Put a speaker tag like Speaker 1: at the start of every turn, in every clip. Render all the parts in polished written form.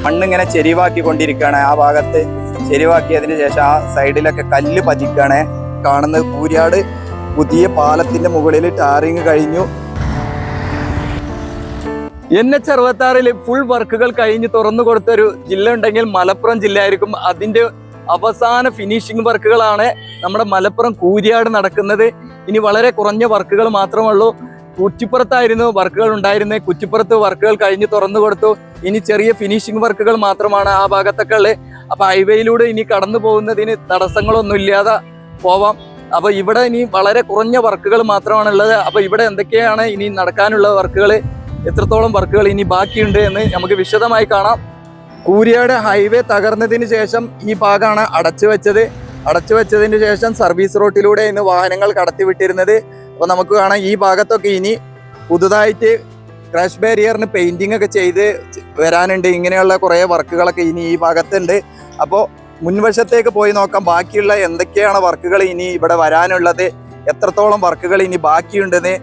Speaker 1: മണ്ണിങ്ങനെ ചെരിവാക്കിക്കൊണ്ടിരിക്കുകയാണ്. ആ ഭാഗത്ത് ചെരിവാക്കിയതിന് ശേഷം ആ സൈഡിലൊക്കെ കല്ല് പതിക്കുകയാണ് കാണുന്നത്. കൂരിയാട് പുതിയ പാലത്തിന്റെ മുകളിൽ ടാറിങ് കഴിഞ്ഞു. NH66 ഫുൾ വർക്കുകൾ കഴിഞ്ഞ് തുറന്നു കൊടുത്തൊരു ജില്ല ഉണ്ടെങ്കിൽ മലപ്പുറം ജില്ല ആയിരിക്കും. അതിന്റെ അവസാന ഫിനിഷിംഗ് വർക്കുകളാണ് നമ്മുടെ മലപ്പുറം കൂരിയാട് നടക്കുന്നത്. ഇനി വളരെ കുറഞ്ഞ വർക്കുകൾ മാത്രമേ ഉള്ളൂ. കുറ്റിപ്പുറത്തായിരുന്നു വർക്കുകൾ ഉണ്ടായിരുന്നത്. കുറ്റിപ്പുറത്ത് വർക്കുകൾ കഴിഞ്ഞ് തുറന്നു കൊടുത്തു. ഇനി ചെറിയ ഫിനിഷിംഗ് വർക്കുകൾ മാത്രമാണ് ആ ഭാഗത്തൊക്കെ ഉള്ളത്. അപ്പൊ ഹൈവേയിലൂടെ ഇനി കടന്നു പോകുന്നതിന് തടസ്സങ്ങളൊന്നും ഇല്ലാതെ പോവാം. അപ്പൊ ഇവിടെ ഇനി വളരെ കുറഞ്ഞ വർക്കുകൾ മാത്രമാണ് ഉള്ളത്. അപ്പൊ ഇവിടെ എന്തൊക്കെയാണ് ഇനി നടക്കാനുള്ള വർക്കുകൾ, എത്രത്തോളം വർക്കുകൾ ഇനി ബാക്കിയുണ്ട് എന്ന് നമുക്ക് വിശദമായി കാണാം. കൂരിയാട് ഹൈവേ തകർന്നതിന് ശേഷം ഈ ഭാഗമാണ് അടച്ചു വെച്ചതിന് ശേഷം സർവീസ് റോട്ടിലൂടെ ഇന്ന് വാഹനങ്ങൾ കടത്തിവിട്ടിരുന്നത്. അപ്പോൾ നമുക്ക് കാണാം ഈ ഭാഗത്തൊക്കെ ഇനി പുതുതായിട്ട് ക്രാഷ് ബാരിയറിന് പെയിന്റിംഗ് ഒക്കെ ചെയ്ത് വരാനുണ്ട്. ഇങ്ങനെയുള്ള കുറേ വർക്കുകളൊക്കെ ഇനി ഈ ഭാഗത്തുണ്ട്. അപ്പോൾ മുൻവശത്തേക്ക് പോയി നോക്കാം ബാക്കിയുള്ള എന്തൊക്കെയാണ് വർക്കുകൾ ഇനി ഇവിടെ വരാനുള്ളത്, എത്രത്തോളം വർക്കുകൾ ഇനി ബാക്കിയുണ്ടെന്ന്.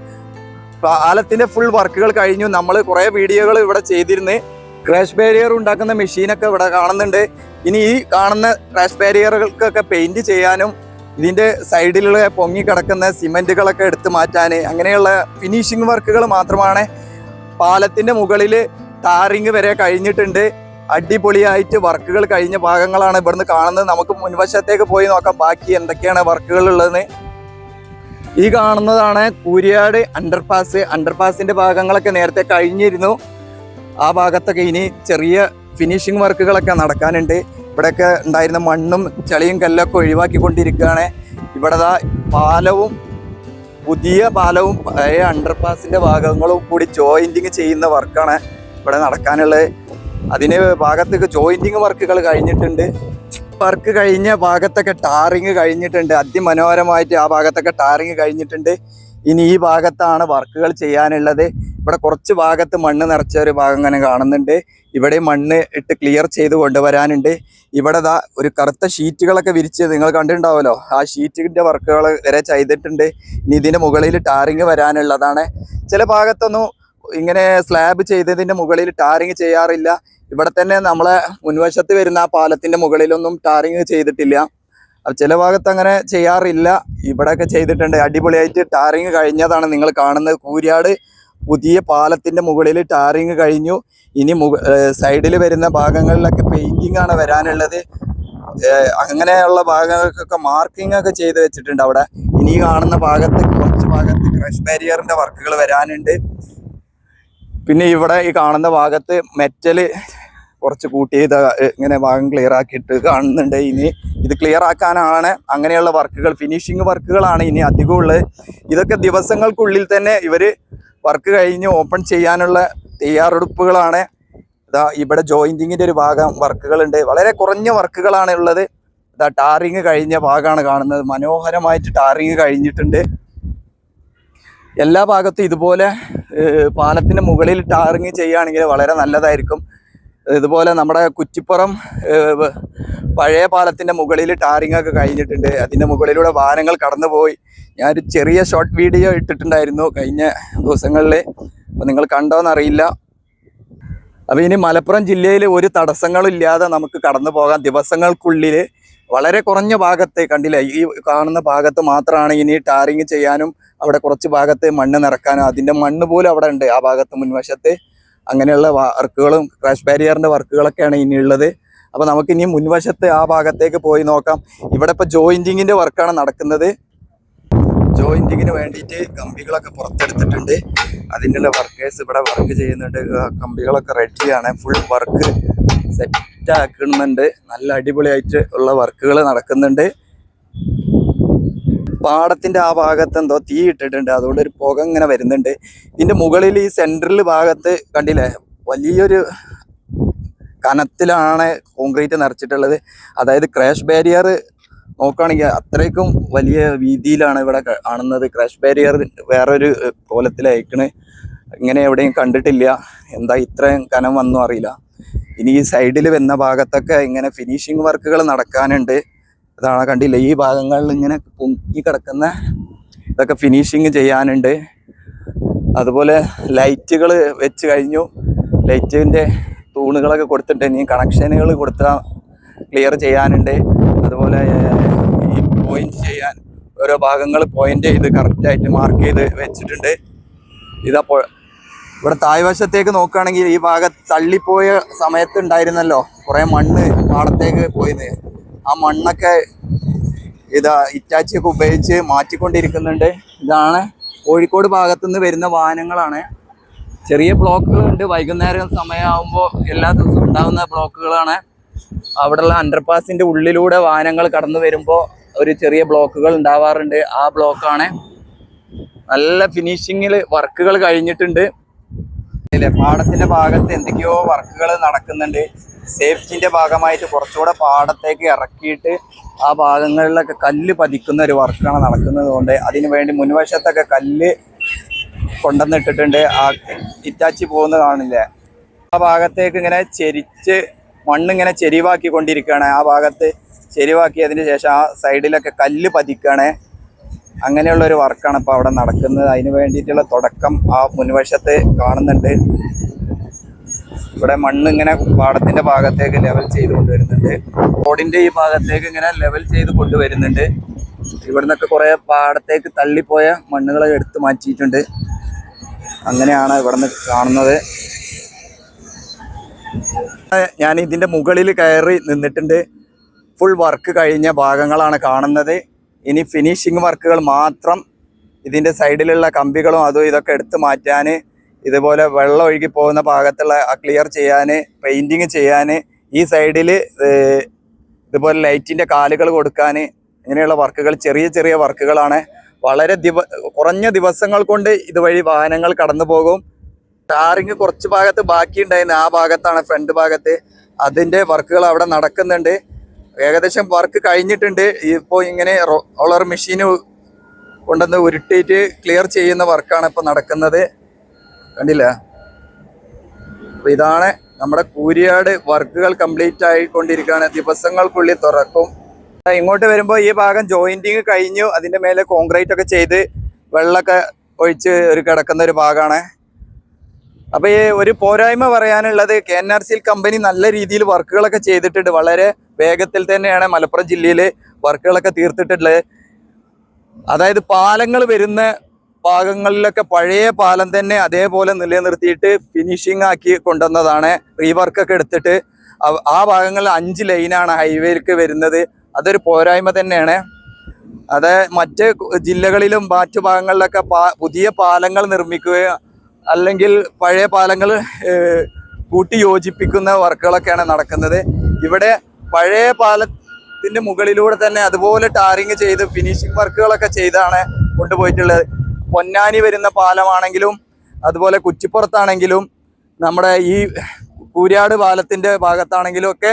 Speaker 1: പാലത്തിന്റെ ഫുൾ വർക്കുകൾ കഴിഞ്ഞു. നമ്മൾ കുറേ വീഡിയോകൾ ഇവിടെ ചെയ്തിരുന്നു. ക്രാഷ് ബാരിയർ ഉണ്ടാക്കുന്ന മെഷീനൊക്കെ ഇവിടെ കാണുന്നുണ്ട്. ഇനി ഈ കാണുന്ന ക്രാഷ് ബാരിയറുകൾക്കൊക്കെ പെയിന്റ് ചെയ്യാനും ഇതിന്റെ സൈഡിലുള്ള പൊങ്ങിക്കിടക്കുന്ന സിമെന്റുകളൊക്കെ എടുത്തു മാറ്റാൻ, അങ്ങനെയുള്ള ഫിനിഷിംഗ് വർക്കുകൾ മാത്രമാണ്. പാലത്തിന്റെ മുകളിൽ ടാറിങ് വരെ കഴിഞ്ഞിട്ടുണ്ട്. അടിപൊളിയായിട്ട് വർക്കുകൾ കഴിഞ്ഞ ഭാഗങ്ങളാണ് ഇവിടുന്ന് കാണുന്നത്. നമുക്ക് മുൻവശത്തേക്ക് പോയി നോക്കാം ബാക്കി എന്തൊക്കെയാണ് വർക്കുകൾ ഉള്ളതെന്ന്. ഈ കാണുന്നതാണ് കൂരിയാട് അണ്ടർപാസിന്റെ ഭാഗങ്ങളൊക്കെ നേരത്തെ കഴിഞ്ഞിരുന്നു. ആ ഭാഗത്തൊക്കെ ഇനി ചെറിയ ഫിനിഷിംഗ് വർക്കുകളൊക്കെ നടക്കാനുണ്ട്. ഇവിടെയൊക്കെ ഉണ്ടായിരുന്ന മണ്ണും ചളിയും കല്ലൊക്കെ ഒഴിവാക്കിക്കൊണ്ടിരിക്കുകയാണ്. ഇവിടെ പാലവും പുതിയ പാലവും പഴയ അണ്ടർപാസിന്റെ ഭാഗങ്ങളും കൂടി ജോയിന്റിങ് ചെയ്യുന്ന വർക്കാണ് ഇവിടെ നടക്കാനുള്ളത്. അതിന് ഭാഗത്തേക്ക് ജോയിന്റിങ് വർക്കുകൾ കഴിഞ്ഞിട്ടുണ്ട്. വർക്ക് കഴിഞ്ഞ ഭാഗത്തൊക്കെ ടാറിങ് കഴിഞ്ഞിട്ടുണ്ട്. അതിമനോഹരമായിട്ട് ആ ഭാഗത്തൊക്കെ ടാറിങ് കഴിഞ്ഞിട്ടുണ്ട്. ഇനി ഈ ഭാഗത്താണ് വർക്കുകൾ ചെയ്യാനുള്ളത്. ഇവിടെ കുറച്ച് ഭാഗത്ത് മണ്ണ് നിറച്ച ഒരു ഭാഗം ഇങ്ങനെ കാണുന്നുണ്ട്. ഇവിടെ മണ്ണ് ഇട്ട് ക്ലിയർ ചെയ്ത് കൊണ്ടുവരാനുണ്ട്. ഇവിടെ ഒരു കറുത്ത ഷീറ്റുകളൊക്കെ വിരിച്ച് നിങ്ങൾ കണ്ടിട്ടുണ്ടാവുമല്ലോ, ആ ഷീറ്റിന്റെ വർക്കുകൾ വരെ ചെയ്തിട്ടുണ്ട്. ഇനി ഇതിന്റെ മുകളിൽ ടാറിങ് വരാനുള്ളതാണ്. ചില ഭാഗത്തൊന്നും ഇങ്ങനെ സ്ലാബ് ചെയ്തതിന്റെ മുകളിൽ ടാറിങ് ചെയ്യാറില്ല. ഇവിടെ തന്നെ നമ്മളെ മുൻവശത്ത് വരുന്ന ആ പാലത്തിന്റെ മുകളിലൊന്നും ടാറിങ് ചെയ്തിട്ടില്ല. ചില ഭാഗത്ത് അങ്ങനെ ചെയ്യാറില്ല. ഇവിടെയൊക്കെ ചെയ്തിട്ടുണ്ട്. അടിപൊളിയായിട്ട് ടാറിങ് കഴിഞ്ഞതാണ് നിങ്ങൾ കാണുന്നത്. കൂരിയാട് പുതിയ പാലത്തിന്റെ മുകളിൽ ടാറിങ് കഴിഞ്ഞു. ഇനി സൈഡിൽ വരുന്ന ഭാഗങ്ങളിലൊക്കെ പെയിന്റിംഗ് ആണ് വരാനുള്ളത്. അങ്ങനെയുള്ള ഭാഗങ്ങൾക്കൊക്കെ മാർക്കിംഗ് ഒക്കെ ചെയ്ത് വെച്ചിട്ടുണ്ട് അവിടെ. ഇനി കാണുന്ന ഭാഗത്ത് കുറച്ച് ഭാഗത്ത് ക്രഷ് ബാരിയറിന്റെ വർക്കുകൾ വരാനുണ്ട്. പിന്നെ ഇവിടെ ഈ കാണുന്ന ഭാഗത്ത് മെറ്റല് കുറച്ച് കൂട്ടി ഇങ്ങനെ ഭാഗം ക്ലിയർ ആക്കിയിട്ട് കാണുന്നുണ്ട്. ഇനി ഇത് ക്ലിയർ ആക്കാനാണ് അങ്ങനെയുള്ള വർക്കുകൾ, ഫിനിഷിങ് വർക്കുകളാണ് ഇനി അധികം ഉള്ളത്. ഇതൊക്കെ ദിവസങ്ങൾക്കുള്ളിൽ തന്നെ ഇവര് വർക്ക് കഴിഞ്ഞ് ഓപ്പൺ ചെയ്യാനുള്ള തയ്യാറെടുപ്പുകളാണ്. ഇവിടെ ജോയിന്റിങ്ങിന്റെ ഒരു ഭാഗം വർക്കുകളുണ്ട്. വളരെ കുറഞ്ഞ വർക്കുകളാണ് ഉള്ളത്. ടാറിങ് കഴിഞ്ഞ ഭാഗമാണ് കാണുന്നത്. മനോഹരമായിട്ട് ടാറിങ് കഴിഞ്ഞിട്ടുണ്ട്. എല്ലാ ഭാഗത്തും ഇതുപോലെ പാലത്തിന്റെ മുകളിൽ ടാറിങ് ചെയ്യുകയാണെങ്കിൽ വളരെ നല്ലതായിരിക്കും. ഇതുപോലെ നമ്മുടെ കുറ്റിപ്പുറം പഴയ പാലത്തിന്റെ മുകളിൽ ടാറിങ് ഒക്കെ കഴിഞ്ഞിട്ടുണ്ട്. അതിന്റെ മുകളിലൂടെ വാഹനങ്ങൾ കടന്നുപോയി. ഞാനൊരു ചെറിയ ഷോർട്ട് വീഡിയോ ഇട്ടിട്ടുണ്ടായിരുന്നു കഴിഞ്ഞ ദിവസങ്ങളിൽ. അപ്പോൾ നിങ്ങൾ കണ്ടോന്നറിയില്ല. അപ്പോൾ ഇനി മലപ്പുറം ജില്ലയിൽ ഒരു തടസ്സങ്ങളും ഇല്ലാതെ നമുക്ക് കടന്നു പോകാം. ദിവസങ്ങൾക്കുള്ളിൽ വളരെ കുറഞ്ഞ ഭാഗത്ത് കണ്ടില്ലേ, ഈ കാണുന്ന ഭാഗത്ത് മാത്രമാണ് ഇനി ടാറിങ് ചെയ്യാനും അവിടെ കുറച്ച് ഭാഗത്ത് മണ്ണ് നിറക്കാനും, അതിൻ്റെ മണ്ണ് പോലും അവിടെ ഉണ്ട് ആ ഭാഗത്ത് മുൻവശത്ത്. അങ്ങനെയുള്ള വർക്കുകളും ക്രാഷ് ബാരിയറിൻ്റെ വർക്കുകളൊക്കെയാണ് ഇനിയുള്ളത്. അപ്പോൾ നമുക്ക് ഇനി മുൻവശത്ത് ആ ഭാഗത്തേക്ക് പോയി നോക്കാം. ഇവിടെ ഇപ്പോൾ ജോയിൻറ്റിങ്ങിൻ്റെ വർക്കാണ് നടക്കുന്നത്. ജോയിൻറ്റിങ്ങിന് വേണ്ടിയിട്ട് കമ്പികളൊക്കെ പുറത്തെടുത്തിട്ടുണ്ട്. അതിനുള്ള വർക്കേഴ്സ് ഇവിടെ വർക്ക് ചെയ്യുന്നുണ്ട്. കമ്പികളൊക്കെ റെഡിയാണ്. ഫുൾ വർക്ക് സെറ്റ് ആക്കുന്നുണ്ട്. നല്ല അടിപൊളിയായിട്ട് ഉള്ള വർക്കുകൾ നടക്കുന്നുണ്ട്. പാടത്തിന്റെ ആ ഭാഗത്ത് എന്തോ തീ ഇട്ടിട്ടുണ്ട്, അതുകൊണ്ട് ഒരു പുക ഇങ്ങനെ വരുന്നുണ്ട്. ഇതിന്റെ മുകളിൽ ഈ സെൻട്രൽ ഭാഗത്ത് കണ്ടില്ലേ, വലിയൊരു കനത്തിലാണ് കോൺക്രീറ്റ് നിറച്ചിട്ടുള്ളത്. അതായത് ക്രാഷ് ബാരിയർ നോക്കുകയാണെങ്കിൽ അത്രയ്ക്കും വലിയ വീതിയിലാണ് ഇവിടെ കാണുന്നത്. ക്രാഷ് ബാരിയർ വേറൊരു കോലത്തിലയക്കണ്. ഇങ്ങനെ എവിടെയും കണ്ടിട്ടില്ല. എന്താ ഇത്രയും കനം വന്നും അറിയില്ല. ഇനി ഈ സൈഡിൽ വരുന്ന ഭാഗത്തൊക്കെ ഇങ്ങനെ ഫിനിഷിങ് വർക്കുകൾ നടക്കാനുണ്ട്. അതാണ് കണ്ടില്ല, ഈ ഭാഗങ്ങളിൽ ഇങ്ങനെ പൊങ്ങി കിടക്കുന്ന ഇതൊക്കെ ഫിനിഷിങ് ചെയ്യാനുണ്ട്. അതുപോലെ ലൈറ്റുകൾ വെച്ച് കഴിഞ്ഞു. ലൈറ്റിൻ്റെ തൂണുകളൊക്കെ കൊടുത്തിട്ട് ഇനി കണക്ഷനുകൾ കൊടുത്താൽ ക്ലിയർ ചെയ്യാനുണ്ട്. അതുപോലെ ഈ പോയിന്റ് ചെയ്യാൻ ഓരോ ഭാഗങ്ങൾ പോയിന്റ് ചെയ്ത് കറക്റ്റായിട്ട് മാർക്ക് ചെയ്ത് വെച്ചിട്ടുണ്ട്. ഇതപ്പോൾ ഇവിടെ താഴ്വശത്തേക്ക് നോക്കുകയാണെങ്കിൽ ഈ ഭാഗത്ത് തള്ളിപ്പോയ സമയത്ത് ഉണ്ടായിരുന്നല്ലോ കുറേ മണ്ണ് പാടത്തേക്ക് പോയത്. ആ മണ്ണൊക്കെ ഇതാ ഇറ്റാച്ചിയൊക്കെ ഉപയോഗിച്ച് മാറ്റിക്കൊണ്ടിരിക്കുന്നുണ്ട്. ഇതാണ് കോഴിക്കോട് ഭാഗത്തുനിന്ന് വരുന്ന വാഹനങ്ങളാണ്. ചെറിയ ബ്ലോക്കുകളുണ്ട്, വൈകുന്നേരം സമയമാകുമ്പോൾ എല്ലാ ദിവസവും ഉണ്ടാകുന്ന ബ്ലോക്കുകളാണ്. അവിടെയുള്ള അണ്ടർപാസിൻ്റെ ഉള്ളിലൂടെ വാഹനങ്ങൾ കടന്നു വരുമ്പോൾ ഒരു ചെറിയ ബ്ലോക്കുകൾ ഉണ്ടാവാറുണ്ട്. ആ ബ്ലോക്കാണ്. നല്ല ഫിനിഷിങ്ങിൽ വർക്കുകൾ കഴിഞ്ഞിട്ടുണ്ട്. പാടത്തിന്റെ ഭാഗത്ത് എന്തൊക്കെയോ വർക്കുകൾ നടക്കുന്നുണ്ട്. സേഫ്റ്റിന്റെ ഭാഗമായിട്ട് കുറച്ചുകൂടെ പാടത്തേക്ക് ഇറക്കിയിട്ട് ആ ഭാഗങ്ങളിലൊക്കെ കല്ല് പതിക്കുന്ന ഒരു വർക്കാണ് നടക്കുന്നത്. കൊണ്ട് അതിനു വേണ്ടി മുൻവശത്തൊക്കെ കല്ല് കൊണ്ടുവന്നിട്ടിട്ടുണ്ട്. ആ ഇറ്റാച്ചി പോകുന്നത് കാണില്ലേ, ആ ഭാഗത്തേക്ക് ഇങ്ങനെ ചെരിച്ച് മണ്ണിങ്ങനെ ചെരിവാക്കി കൊണ്ടിരിക്കുകയാണ്. ആ ഭാഗത്ത് ചെരിവാക്കിയതിന് ശേഷം ആ സൈഡിലൊക്കെ കല്ല് പതിക്കുകയാണ്. അങ്ങനെയുള്ളൊരു വർക്കാണ് ഇപ്പോൾ അവിടെ നടക്കുന്നത്. അതിന് വേണ്ടിയിട്ടുള്ള തുടക്കം ആ മുൻവശത്ത് കാണുന്നുണ്ട്. ഇവിടെ മണ്ണ് ഇങ്ങനെ പാടത്തിന്റെ ഭാഗത്തേക്ക് ലെവൽ ചെയ്ത് കൊണ്ടുവരുന്നുണ്ട്. റോഡിന്റെ ഈ ഭാഗത്തേക്ക് ഇങ്ങനെ ലെവൽ ചെയ്ത് കൊണ്ടുവരുന്നുണ്ട്. ഇവിടെ നിന്നൊക്കെ കുറേ പാടത്തേക്ക് തള്ളിപ്പോയ മണ്ണുകളെ എടുത്ത് മാറ്റിയിട്ടുണ്ട്. അങ്ങനെയാണ് ഇവിടെ നിന്ന് കാണുന്നത്. ഞാൻ ഇതിന്റെ മുകളിൽ കയറി നിന്നിട്ടുണ്ട്. ഫുൾ വർക്ക് കഴിഞ്ഞ ഭാഗങ്ങളാണ് കാണുന്നത്. ഇനി ഫിനിഷിങ് വർക്കുകൾ മാത്രം. ഇതിൻ്റെ സൈഡിലുള്ള കമ്പികളും അതും ഇതൊക്കെ എടുത്ത് മാറ്റാൻ, ഇതുപോലെ വെള്ളം ഒഴുകി പോകുന്ന ഭാഗത്തുള്ള ക്ലിയർ ചെയ്യാൻ, പെയിൻറ്റിങ് ചെയ്യാൻ, ഈ സൈഡിൽ ഇതുപോലെ ലൈറ്റിൻ്റെ കാലുകൾ കൊടുക്കാൻ, ഇങ്ങനെയുള്ള വർക്കുകൾ ചെറിയ ചെറിയ വർക്കുകളാണ്. വളരെ കുറഞ്ഞ ദിവസങ്ങൾ കൊണ്ട് ഇതുവഴി വാഹനങ്ങൾ കടന്നു പോകും. ടാറിങ് കുറച്ച് ഭാഗത്ത് ബാക്കിയുണ്ടായിരുന്നു. ആ ഭാഗത്താണ് ഫ്രണ്ട് ഭാഗത്ത്. അതിൻ്റെ വർക്കുകൾ അവിടെ നടക്കുന്നുണ്ട്. ഏകദേശം വർക്ക് കഴിഞ്ഞിട്ടുണ്ട്. ഇപ്പോൾ ഇങ്ങനെ റോളർ മെഷീൻ കൊണ്ടുവന്ന് ഉരുട്ടിയിട്ട് ക്ലിയർ ചെയ്യുന്ന വർക്കാണ് ഇപ്പോൾ നടക്കുന്നത്. കണ്ടില്ല? അപ്പോൾ ഇതാണ് നമ്മുടെ കൂരിയാട്. വർക്കുകൾ കംപ്ലീറ്റ് ആയിക്കൊണ്ടിരിക്കുകയാണ്. ദിവസങ്ങൾക്കുള്ളിൽ തുറക്കും. ഇങ്ങോട്ട് വരുമ്പോൾ ഈ ഭാഗം ജോയിൻറ്റിങ് കഴിഞ്ഞു. അതിൻ്റെ മേലെ കോൺക്രീറ്റ് ഒക്കെ ചെയ്ത് വെള്ളമൊക്കെ ഒഴിച്ച് ഒരു കിടക്കുന്ന ഒരു ഭാഗമാണ്. അപ്പോൾ ഈ ഒരു പോരായ്മ പറയാനുള്ളത്, KNRC കമ്പനി നല്ല രീതിയിൽ വർക്കുകളൊക്കെ ചെയ്തിട്ടുണ്ട്. വളരെ വേഗത്തിൽ തന്നെയാണ് മലപ്പുറം ജില്ലയിൽ വർക്കുകളൊക്കെ തീർത്തിട്ടുള്ളത്. അതായത് പാലങ്ങൾ വരുന്ന ഭാഗങ്ങളിലൊക്കെ പഴയ പാലം തന്നെ അതേപോലെ നിലനിർത്തിയിട്ട് ഫിനിഷിംഗ് ആക്കി കൊണ്ടുവന്നതാണ്. റീവർക്കൊക്കെ എടുത്തിട്ട് ആ ഭാഗങ്ങളിൽ 5 ലൈനാണ് ഹൈവേയിലേക്ക് വരുന്നത്. അതൊരു പോരായ്മ തന്നെയാണ്. അത് മറ്റ് ജില്ലകളിലും മറ്റു ഭാഗങ്ങളിലൊക്കെ പുതിയ പാലങ്ങൾ നിർമ്മിക്കുകയോ അല്ലെങ്കിൽ പഴയ പാലങ്ങൾ കൂട്ടി യോജിപ്പിക്കുന്ന വർക്കുകളൊക്കെയാണ് നടക്കുന്നത്. ഇവിടെ പഴയ പാലത്തിൻ്റെ മുകളിലൂടെ തന്നെ അതുപോലെ ടാറിങ് ചെയ്ത് ഫിനിഷിംഗ് വർക്കുകളൊക്കെ ചെയ്താണ് കൊണ്ടുപോയിട്ടുള്ളത്. പൊന്നാനി വരുന്ന പാലമാണെങ്കിലും അതുപോലെ കുറ്റിപ്പുറത്താണെങ്കിലും നമ്മുടെ ഈ കൂരിയാട് പാലത്തിൻ്റെ ഭാഗത്താണെങ്കിലും ഒക്കെ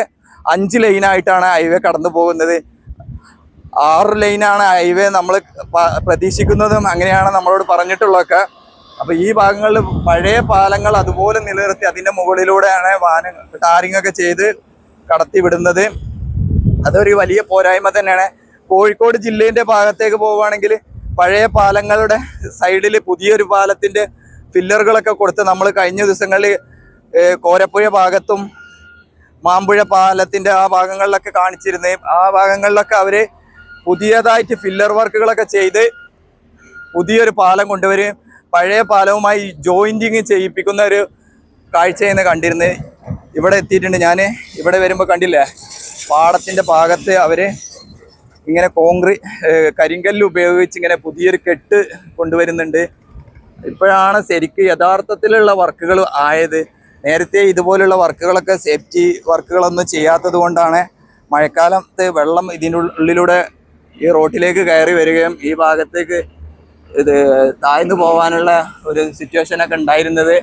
Speaker 1: 5 ലൈനായിട്ടാണ് ഹൈവേ കടന്നു പോകുന്നത്. 6 ലൈനാണ് ഹൈവേ നമ്മൾ പ്രതീക്ഷിക്കുന്നതും അങ്ങനെയാണ് നമ്മളോട് പറഞ്ഞിട്ടുള്ളതൊക്കെ. അപ്പോൾ ഈ ഭാഗങ്ങളിൽ പഴയ പാലങ്ങൾ അതുപോലെ നിലനിർത്തി അതിൻ്റെ മുകളിലൂടെയാണ് വാഹനം ടാറിങ് ഒക്കെ ചെയ്ത് കടത്തി വിടുന്നത്. അതൊരു വലിയ പോരായ്മ തന്നെയാണ്. കോഴിക്കോട് ജില്ലേൻ്റെ ഭാഗത്തേക്ക് പോവുകയാണെങ്കിൽ പഴയ പാലങ്ങളുടെ സൈഡിൽ പുതിയൊരു പാലത്തിൻ്റെ ഫില്ലറുകളൊക്കെ കൊടുത്ത് നമ്മൾ കഴിഞ്ഞ ദിവസങ്ങളിൽ കോരപ്പുഴ ഭാഗത്തും മാമ്പുഴ പാലത്തിൻ്റെ ആ ഭാഗങ്ങളിലൊക്കെ കാണിച്ചിരുന്നത്. ആ ഭാഗങ്ങളിലൊക്കെ അവർ പുതിയതായിട്ട് ഫില്ലർ വർക്കുകളൊക്കെ ചെയ്ത് പുതിയൊരു പാലം കൊണ്ടുവരും. പഴയ പാലവുമായി ജോയിൻറ്റിങ് ചെയ്യിപ്പിക്കുന്ന ഒരു കാഴ്ചയെന്ന് കണ്ടിരുന്നത്. ഇവിടെ എത്തിയിട്ടുണ്ട് ഞാൻ. ഇവിടെ വരുമ്പോൾ കണ്ടില്ലേ, പാടത്തിൻ്റെ ഭാഗത്ത് അവർ ഇങ്ങനെ കരിങ്കല്ല് ഉപയോഗിച്ച് ഇങ്ങനെ പുതിയൊരു കെട്ട് കൊണ്ടുവരുന്നുണ്ട്. ഇപ്പോഴാണ് ശരിക്കും യഥാർത്ഥത്തിലുള്ള വർക്കുകൾ ആയത്. നേരത്തെ ഇതുപോലുള്ള വർക്കുകളൊക്കെ സേഫ്റ്റി വർക്കുകളൊന്നും ചെയ്യാത്തത് കൊണ്ടാണ് മഴക്കാലത്ത് വെള്ളം ഇതിനുള്ളിലൂടെ ഈ റോട്ടിലേക്ക് കയറി വരികയും ഈ ഭാഗത്തേക്ക് ഇത് താഴ്ന്നു പോകാനുള്ള ഒരു സിറ്റുവേഷനൊക്കെ ഉണ്ടായിരുന്നത്.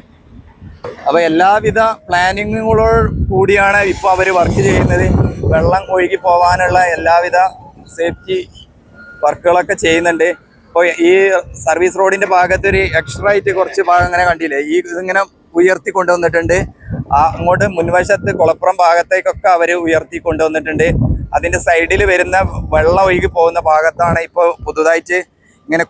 Speaker 1: അപ്പോൾ എല്ലാവിധ പ്ലാനിങ്ങുകളോട് കൂടിയാണ് ഇപ്പോൾ അവർ വർക്ക് ചെയ്യുന്നത്. വെള്ളം ഒഴുകി പോകാനുള്ള എല്ലാവിധ സേഫ്റ്റി വർക്കുകളൊക്കെ ചെയ്യുന്നുണ്ട്. ഇപ്പോൾ ഈ സർവീസ് റോഡിൻ്റെ ഭാഗത്തൊരു എക്സ്ട്രാ ആയിട്ട് കുറച്ച് ഭാഗം ഇങ്ങനെ കണ്ടില്ലേ, ഇതിങ്ങനെ ഉയർത്തി കൊണ്ടുവന്നിട്ടുണ്ട്. അങ്ങോട്ട് മുൻവശത്ത് കുളപ്പുറം ഭാഗത്തേക്കൊക്കെ അവർ ഉയർത്തി കൊണ്ടുവന്നിട്ടുണ്ട്. അതിൻ്റെ സൈഡിൽ വരുന്ന വെള്ളം ഒഴുകി പോകുന്ന ഭാഗത്താണ് ഇപ്പോൾ പുതുതായിട്ട് ഇങ്ങനെ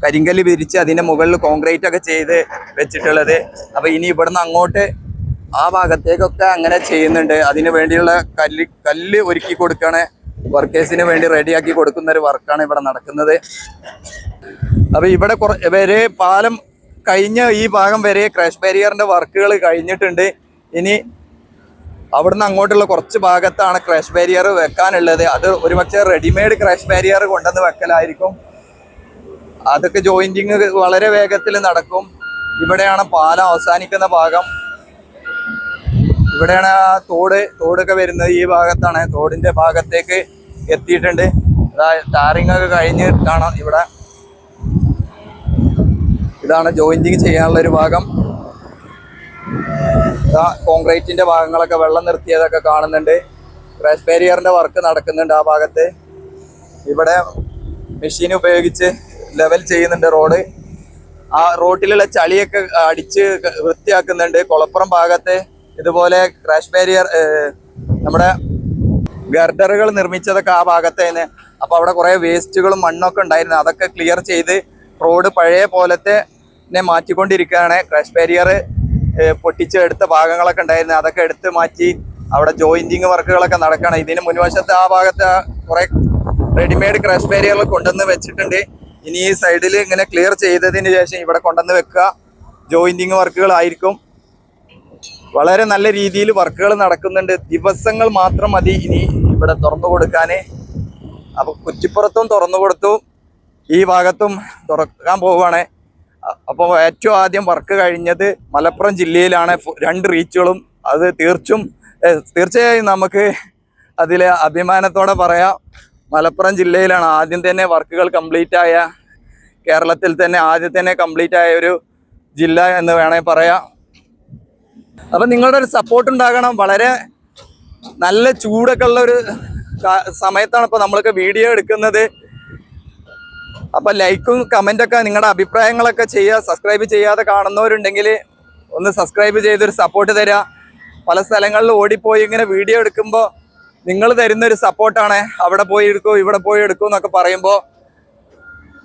Speaker 1: കരിങ്കല്ല് വിരിച്ച് അതിൻ്റെ മുകളിൽ കോൺക്രീറ്റ് ഒക്കെ ചെയ്ത് വെച്ചിട്ടുള്ളത്. അപ്പോൾ ഇനി ഇവിടുന്ന് അങ്ങോട്ട് ആ ഭാഗത്തേക്കൊക്കെ അങ്ങനെ ചെയ്യുന്നുണ്ട്. അതിന് വേണ്ടിയുള്ള കല്ല് ഒരുക്കി കൊടുക്കുകയാണ്, വർക്കേഴ്സിന് വേണ്ടി റെഡിയാക്കി കൊടുക്കുന്ന ഒരു വർക്കാണ് ഇവിടെ നടക്കുന്നത്. അപ്പൊ ഇവിടെ വരെ പാലം കഴിഞ്ഞ ഈ ഭാഗം വരെ ക്രാഷ് ബാരിയറിന്റെ വർക്കുകൾ കഴിഞ്ഞിട്ടുണ്ട്. ഇനി അവിടുന്ന് അങ്ങോട്ടുള്ള കുറച്ച് ഭാഗത്താണ് ക്രാഷ് ബാരിയർ വെക്കാനുള്ളത്. അത് ഒരുപക്ഷെ റെഡിമെയ്ഡ് ക്രാഷ് ബാരിയർ കൊണ്ടുവന്ന് വെക്കലായിരിക്കും. അതൊക്കെ ജോയിന്റിങ് വളരെ വേഗത്തിൽ നടക്കും. ഇവിടെയാണ് പാലം അവസാനിക്കുന്ന ഭാഗം. ഇവിടെയാണ് ആ തോടൊക്കെ വരുന്നത്. ഈ ഭാഗത്താണ്, തോടിന്റെ ഭാഗത്തേക്ക് എത്തിയിട്ടുണ്ട്. ടാറിങ് ഒക്കെ കഴിഞ്ഞ് കാണാം. ഇവിടെ ഇതാണ് ജോയിന്റിങ് ചെയ്യാനുള്ള ഒരു ഭാഗം. കോൺക്രീറ്റിന്റെ ഭാഗങ്ങളൊക്കെ വെള്ളം നിർത്തിയതൊക്കെ കാണുന്നുണ്ട്. ക്രാഷ് ബാരിയറിന്റെ വർക്ക് നടക്കുന്നുണ്ട് ആ ഭാഗത്ത്. ഇവിടെ മെഷീൻ ഉപയോഗിച്ച് ലെവൽ ചെയ്യുന്നുണ്ട് റോഡ്. ആ റോഡിലുള്ള ചളിയൊക്കെ അടിച്ച് വൃത്തിയാക്കുന്നുണ്ട്. കൊളപ്പുറം ഭാഗത്ത് ഇതുപോലെ ക്രാഷ് ബാരിയർ നമ്മുടെ ഗർഡറുകൾ നിർമ്മിച്ചതൊക്കെ ആ ഭാഗത്ത് തന്നെ. അപ്പൊ അവിടെ കുറെ വേസ്റ്റുകളും മണ്ണൊക്കെ ഉണ്ടായിരുന്നു. അതൊക്കെ ക്ലിയർ ചെയ്ത് റോഡ് പഴയ പോലത്തെ മാറ്റിക്കൊണ്ടിരിക്കുകയാണ്. ക്രാഷ് ബാരിയർ പൊട്ടിച്ചെടുത്ത ഭാഗങ്ങളൊക്കെ ഉണ്ടായിരുന്നു, അതൊക്കെ എടുത്ത് മാറ്റി അവിടെ ജോയിന്റിങ് വർക്കുകളൊക്കെ നടക്കണം. ഇതിന് മുൻവശത്ത് ആ ഭാഗത്ത് കുറെ റെഡിമെയ്ഡ് ക്രാഷ് ബാരിയറുകൾ കൊണ്ടുവന്ന് വെച്ചിട്ടുണ്ട്. ഇനി ഈ സൈഡിൽ ഇങ്ങനെ ക്ലിയർ ചെയ്തതിന് ശേഷം ഇവിടെ കൊണ്ടുവന്ന് വെക്കുക ജോയിന്റിങ് വർക്കുകളായിരിക്കും. വളരെ നല്ല രീതിയിൽ വർക്കുകൾ നടക്കുന്നുണ്ട്. ദിവസങ്ങൾ മാത്രം മതി ഇനി ഇവിടെ തുറന്നു കൊടുക്കാന്. അപ്പൊ കുറ്റിപ്പുറത്തും തുറന്നു കൊടുത്തു, ഈ ഭാഗത്തും തുറക്കാൻ പോവുകയാണ്. അപ്പോൾ ഏറ്റവും ആദ്യം വർക്ക് കഴിഞ്ഞത് മലപ്പുറം ജില്ലയിലാണ്. 2 റീച്ചുകളും. അത് തീർച്ചയായും നമുക്ക് അതിൽ അഭിമാനത്തോടെ പറയാം, മലപ്പുറം ജില്ലയിലാണ് ആദ്യം തന്നെ വർക്കുകൾ കംപ്ലീറ്റ് ആയ, കേരളത്തിൽ തന്നെ ആദ്യം തന്നെ കംപ്ലീറ്റ് ആയ ഒരു ജില്ല എന്ന് വേണമെങ്കിൽ പറയാം. അപ്പം നിങ്ങളുടെ ഒരു സപ്പോർട്ട് ഉണ്ടാകണം. വളരെ നല്ല ചൂടൊക്കെ ഉള്ള ഒരു സമയത്താണ് ഇപ്പോൾ നമ്മളൊക്കെ വീഡിയോ എടുക്കുന്നത്. അപ്പം ലൈക്കും കമൻറ്റൊക്കെ നിങ്ങളുടെ അഭിപ്രായങ്ങളൊക്കെ ചെയ്യുക. സബ്സ്ക്രൈബ് ചെയ്യാതെ കാണുന്നവരുണ്ടെങ്കിൽ ഒന്ന് സബ്സ്ക്രൈബ് ചെയ്തൊരു സപ്പോർട്ട് തരിക. പല സ്ഥലങ്ങളിൽ ഓടിപ്പോയി ഇങ്ങനെ വീഡിയോ എടുക്കുമ്പോൾ നിങ്ങൾ തരുന്നൊരു സപ്പോർട്ടാണ്. അവിടെ പോയി എടുക്കൂ, ഇവിടെ പോയി എടുക്കൂ എന്നൊക്കെ പറയുമ്പോൾ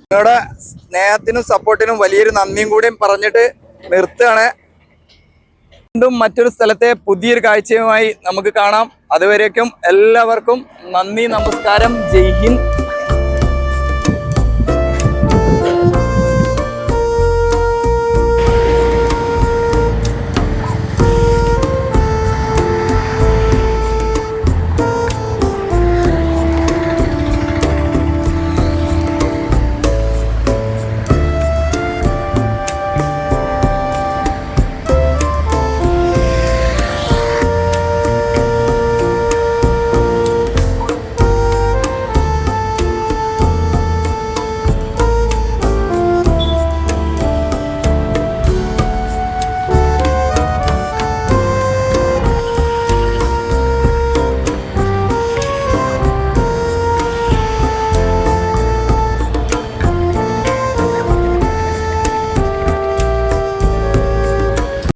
Speaker 1: നിങ്ങളുടെ സ്നേഹത്തിനും സപ്പോർട്ടിനും വലിയൊരു നന്ദിയും കൂടിയും പറഞ്ഞിട്ട് നിർത്തുകയാണ്. വീണ്ടും മറ്റൊരു സ്ഥലത്തെ പുതിയൊരു കാഴ്ചയുമായി നമുക്ക് കാണാം. അതുവരേക്കും എല്ലാവർക്കും നന്ദി, നമസ്കാരം, ജയ് ഹിന്ദ്.